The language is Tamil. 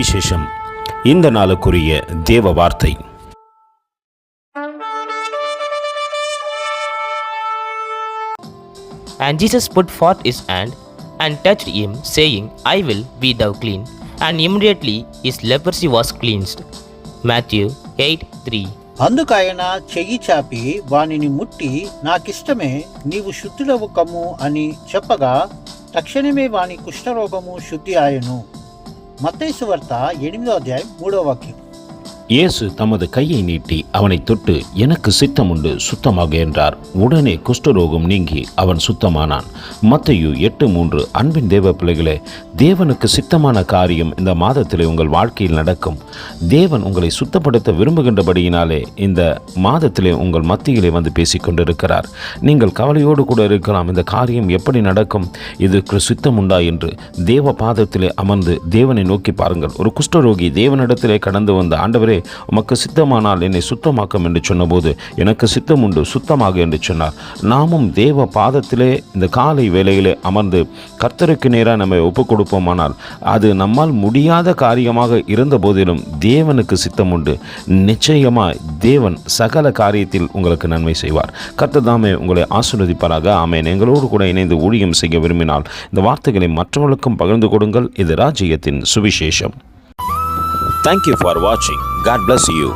சுவிசேஷம். இந்த நாளுக்குரிய தேவ வார்த்தை. And Jesus put forth his hand and touched him, saying, I will be thou clean. And immediately his leprosy was cleansed. Matthew 8:3. అందుకైన చెయ్యి చాపి వానిని ముట్టి, నాకిష్టమే, నీవు శుద్ధుడవు కమ్ము అని చెప్పగా తక్షణమే వాని కుష్ఠరోగము శుద్ధి ఆయను. మత్తయి సువార్త 8:3. இயேசு தமது கையை நீட்டி அவனை தொட்டு, எனக்கு சித்தம் உண்டு, சுத்தமாக என்றார். உடனே குஷ்டரோகம் நீங்கி அவன் சுத்தமானான். மத்தேயு 8:3. அன்பின் தேவ பிள்ளைகளே, தேவனுக்கு சித்தமான காரியம் இந்த மாதத்திலே உங்கள் வாழ்க்கையில் நடக்கும். தேவன் உங்களை சுத்தப்படுத்த விரும்புகின்றபடியினாலே இந்த மாதத்திலே உங்கள் மத்தியிலே வந்து பேசிக்கொண்டிருக்கிறார். நீங்கள் கவலையோடு கூட இருக்கலாம், இந்த காரியம் எப்படி நடக்கும், இதுக்கு சித்தம் உண்டா என்று. தேவ பாதத்திலே அமர்ந்து தேவனை நோக்கி பாருங்கள். ஒரு குஷ்டரோகி தேவனிடத்திலே கடந்து வந்த, ஆண்டவரே, உமக்கு சித்தமானால் என்னை சுத்தமாக்கும் என்று சொன்னபோது, எனக்கு சித்தம் உண்டு, சுத்தமாக என்று சொன்னார். நாமும் தேவ பாதத்திலே இந்த காலை வேளையிலே அமர்ந்து கர்த்தருக்கு நேராக நம்ம ஒப்புக் கொடுப்போமானால், அது நம்மால் முடியாத காரியமாக இருந்த போதிலும் தேவனுக்கு சித்தம் உண்டு. நிச்சயமாய் தேவன் சகல காரியத்தில் உங்களுக்கு நன்மை செய்வார். கர்த்தர் தாமே உங்களை ஆசீர்வதிப்பாராக. ஆமென். எங்களோடு கூட இணைந்து ஊழியம் செய்ய விரும்பினால் இந்த வார்த்தைகளை மற்றவர்களுக்கும் பகிர்ந்து கொடுங்கள். இது ராஜ்யத்தின் சுவிசேஷம். Thank you for watching. God bless you.